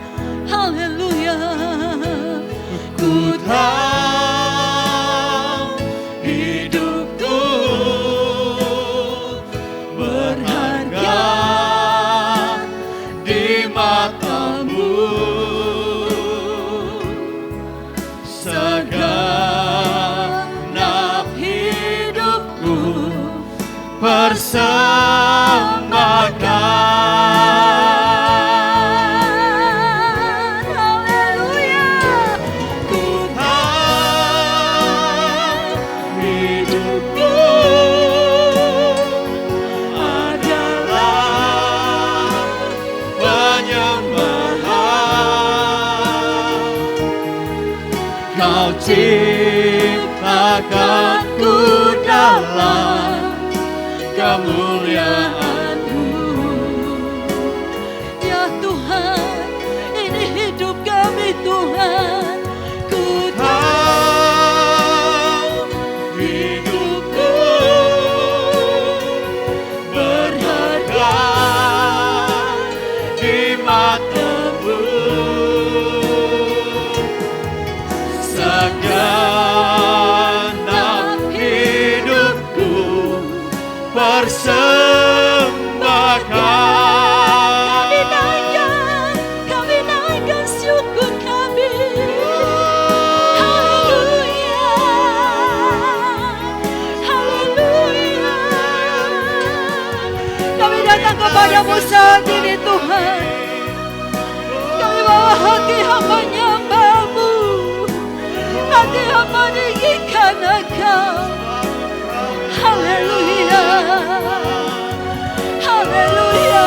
Speaker 3: Haleluya. Ku tahu hidupku berharga di mata-Mu. Segenap hidupku persembahkan. Haleluya. Ku tahu hidupku adalah penyembahan. Kau ciptakanku dalam kemuliaan-Mu. Ya Tuhan, ini hidup kami Tuhan. Ku tahu hidupku berharga saat ini Tuhan. Kami bawa hati hamba nyambamu, hati hamba meninggikan Engkau. Haleluya, haleluya.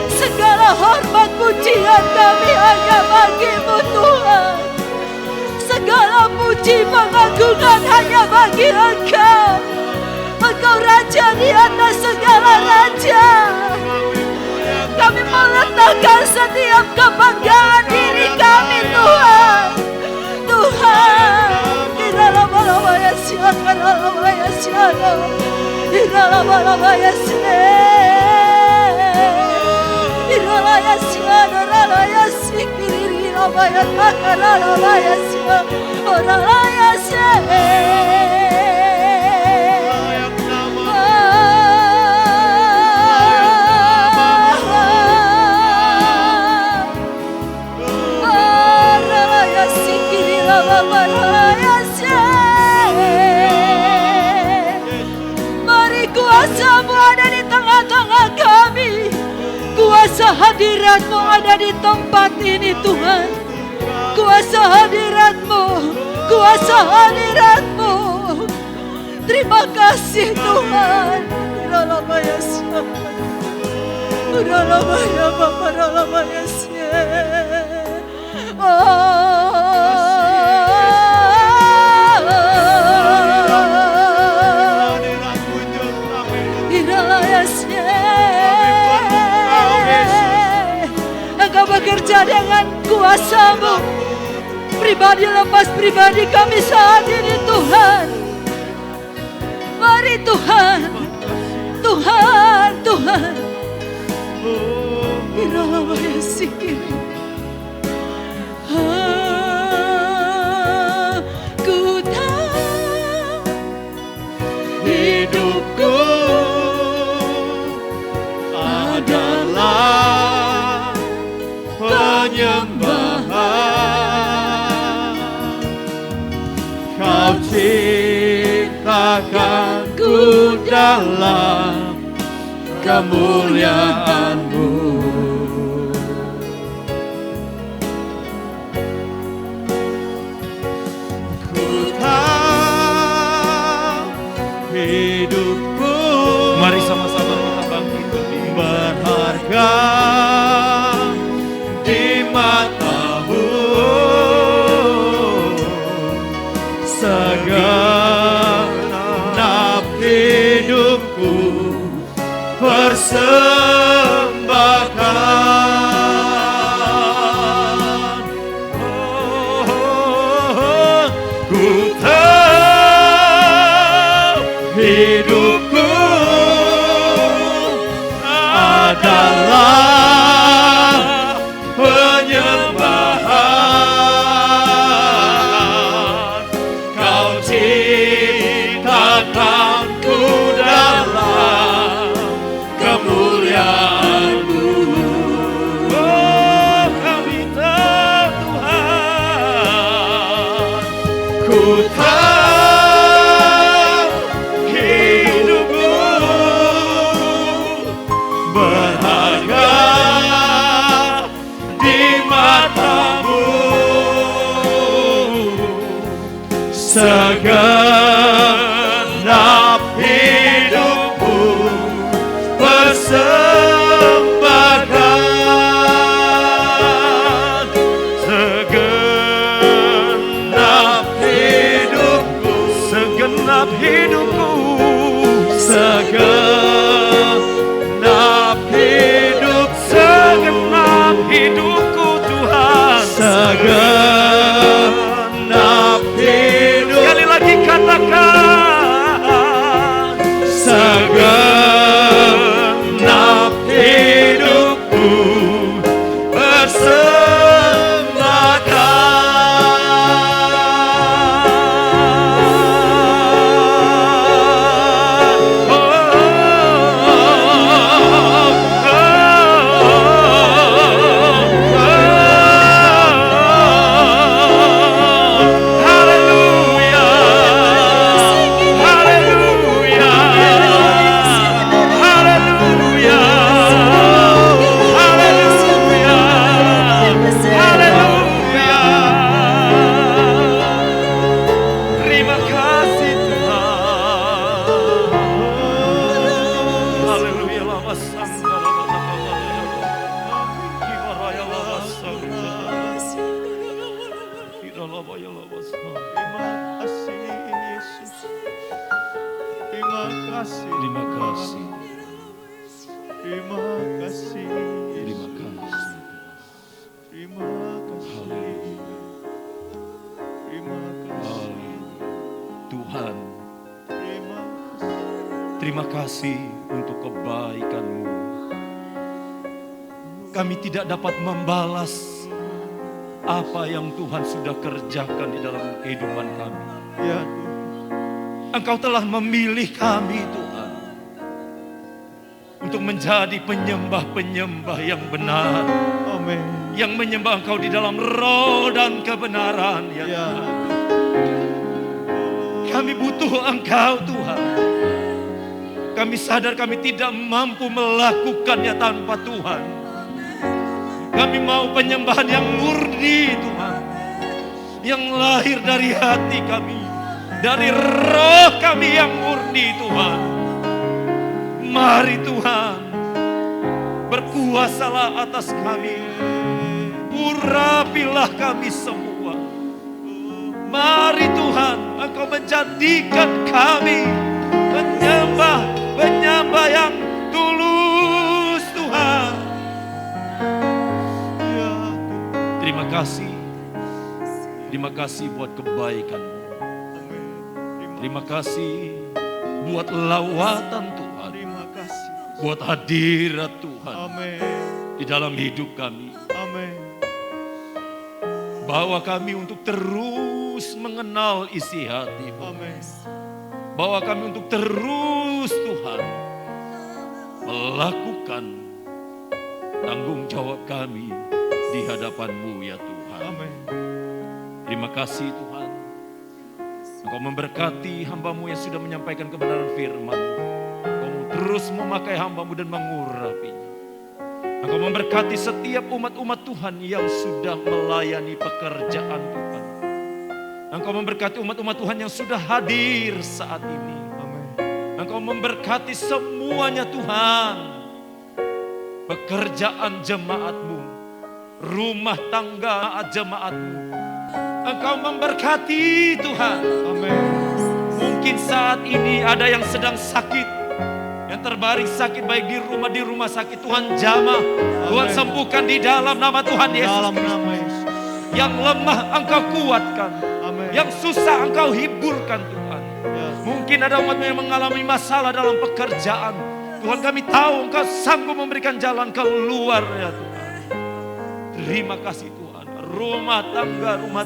Speaker 3: Segala hormat pujian kami hanya bagi-Mu Tuhan. Segala puji pengagungan hanya bagi Engkau. Engkau Raja di atas segala raja. Kami meletakkan setiap kebanggaan diri kami Tuhan. Tuhan, di dalam ya siakan ya siakan, di dalam ya siakan, di dalam ya siakan, ya sikiri, di dalam ya takkan, ya siakan, orang ya siakan. Mari kuasa-Mu ada di tengah-tengah kami. Kuasa hadirat-Mu ada di tempat ini Tuhan. Kuasa hadirat-Mu, kuasa hadirat-Mu. Terima kasih Tuhan. Ralamaya siapa? Ralamaya Bapa, Ralamaya Engkau bekerja dengan kuasa-Mu. Pribadi lepas pribadi kami saat ini Tuhan. Mari Tuhan, Tuhan, Tuhan. Iralamaya sikir. Ku tahu
Speaker 1: hidupku adalah penyembahan. Kau ciptakanku dalam kemuliaan-Mu. Ku tahu hidupku,
Speaker 4: Mari sama-sama kita bangkit berdiri.
Speaker 1: berharga di mata-Mu. Segenap hidupku persembahkan. Ku tahu hidupku adalah penyembahan. Kau ciptakanku dalam kemuliaan-Mu. Oh, kami tahu Tuhan. Ku tahu hidupku berharga di mata-Mu. Segenap hidupku persembahkan. Segenap hidupku,
Speaker 4: Segenap hidupku,
Speaker 1: segenap hidup,
Speaker 4: segenap hidupku Tuhan.
Speaker 1: segenap hidup.
Speaker 4: Sekali lagi katakan,
Speaker 1: Segenap hidupku persembahkan. Terima kasih.
Speaker 4: Terima kasih.
Speaker 1: Terima kasih.
Speaker 4: Terima kasih.
Speaker 1: Terima kasih.
Speaker 4: Haleluya.
Speaker 1: Terima kasih.
Speaker 4: Haleluya. Tuhan,
Speaker 1: Terima kasih.
Speaker 4: terima kasih untuk kebaikan-Mu. Kami tidak dapat membalas apa yang Tuhan sudah kerjakan di dalam kehidupan kami.
Speaker 1: Ya Tuhan.
Speaker 4: Engkau telah memilih kami, Tuhan, untuk menjadi penyembah-penyembah yang benar,
Speaker 1: Amin.
Speaker 4: yang menyembah Engkau di dalam roh dan kebenaran, ya
Speaker 1: Ya.
Speaker 4: Tuhan. Kami butuh Engkau, Tuhan. Kami sadar kami tidak mampu melakukannya tanpa Tuhan. Kami mau penyembahan yang murni, Tuhan, yang lahir dari hati kami, dari roh kami yang murni, Tuhan. Mari Tuhan, berkuasalah atas kami. Urapilah kami semua. Mari Tuhan, Engkau menjadikan kami penyembah yang tulus, Tuhan.
Speaker 1: Ya.
Speaker 4: Terima kasih. Terima kasih buat kebaikan-Mu.
Speaker 1: Amin.
Speaker 4: Terima kasih buat lawatan Tuhan.
Speaker 1: Terima kasih.
Speaker 4: Buat hadirat Tuhan
Speaker 1: Amin.
Speaker 4: di dalam hidup kami.
Speaker 1: Amin.
Speaker 4: Bawa kami untuk terus mengenal isi hati-Mu.
Speaker 1: Amin.
Speaker 4: Bawa kami untuk terus Tuhan melakukan tanggung jawab kami di hadapan-Mu ya Tuhan.
Speaker 1: Amin.
Speaker 4: Terima kasih Tuhan. Engkau memberkati hamba-Mu yang sudah menyampaikan kebenaran firman. Engkau terus memakai hamba-Mu dan mengurapinya. Engkau memberkati setiap umat-umat Tuhan yang sudah melayani pekerjaan Tuhan. Engkau memberkati umat-umat Tuhan yang sudah hadir saat ini.
Speaker 1: Amin.
Speaker 4: Engkau memberkati semuanya Tuhan. Pekerjaan jemaat-Mu, rumah tangga jemaat-Mu. Engkau memberkati Tuhan.
Speaker 1: Amin.
Speaker 4: Mungkin saat ini ada yang sedang sakit, yang terbaring sakit baik di rumah sakit. Tuhan jamah, Tuhan sembuhkan di dalam nama Tuhan Yesus
Speaker 1: Dalam
Speaker 4: Kristus.
Speaker 1: nama Yesus.
Speaker 4: Yang lemah Engkau kuatkan,
Speaker 1: Amin.
Speaker 4: yang susah Engkau hiburkan Tuhan.
Speaker 1: Ya.
Speaker 4: Mungkin ada umat yang mengalami masalah dalam pekerjaan. Tuhan, kami tahu Engkau sanggup memberikan jalan keluar ya Tuhan. Terima kasih Tuhan. Rumah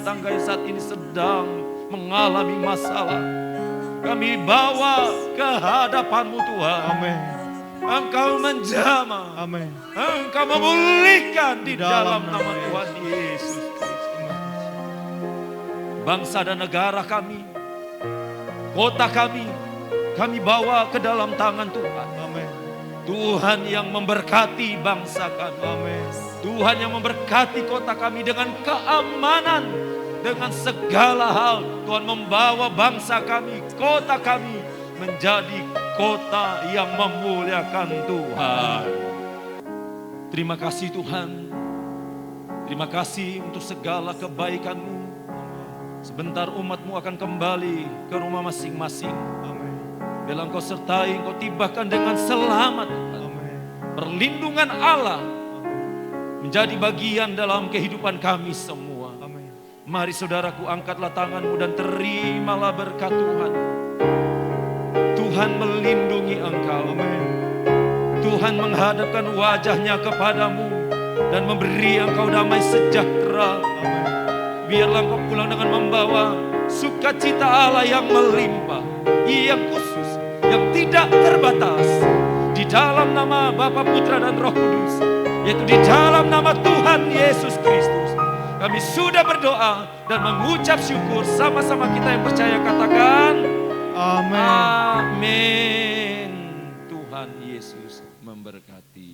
Speaker 4: tangga yang saat ini sedang mengalami masalah, kami bawa ke hadapan-Mu Tuhan.
Speaker 1: Amin.
Speaker 4: Engkau menjamah,
Speaker 1: Amin.
Speaker 4: Engkau memulihkan di
Speaker 1: Dalam
Speaker 4: dalam
Speaker 1: nama
Speaker 4: nama Tuhan Yesus Kristus. Bangsa dan negara kami, kota kami bawa ke dalam tangan Tuhan.
Speaker 1: Amin.
Speaker 4: Tuhan yang memberkati bangsa kami.
Speaker 1: Amin.
Speaker 4: Tuhan yang memberkati kota kami dengan keamanan, dengan segala hal. Tuhan membawa bangsa kami, kota kami menjadi kota yang memuliakan Tuhan. Terima kasih Tuhan. Terima kasih untuk segala kebaikan-Mu. Sebentar umat-Mu akan kembali ke rumah masing-masing.
Speaker 1: Amin.
Speaker 4: Bila Engkau sertai, Engkau tibakan dengan selamat Tuhan.
Speaker 1: Amin.
Speaker 4: Perlindungan Allah menjadi bagian dalam kehidupan kami semua.
Speaker 1: Amin.
Speaker 4: Mari saudaraku, angkatlah tanganmu dan terimalah berkat Tuhan. Tuhan melindungi engkau.
Speaker 1: Amin.
Speaker 4: Tuhan menghadapkan wajahnya kepadamu dan memberi engkau damai sejahtera.
Speaker 1: Amin.
Speaker 4: Biarlah engkau pulang dengan membawa sukacita Allah yang melimpah, yang khusus, yang tidak terbatas. Di dalam nama Bapa, Putra, dan Roh Kudus, yaitu di dalam nama Tuhan Yesus Kristus, kami sudah berdoa dan mengucap syukur. Sama-sama kita yang percaya katakan
Speaker 1: Amin.
Speaker 4: amin. Tuhan Yesus memberkati.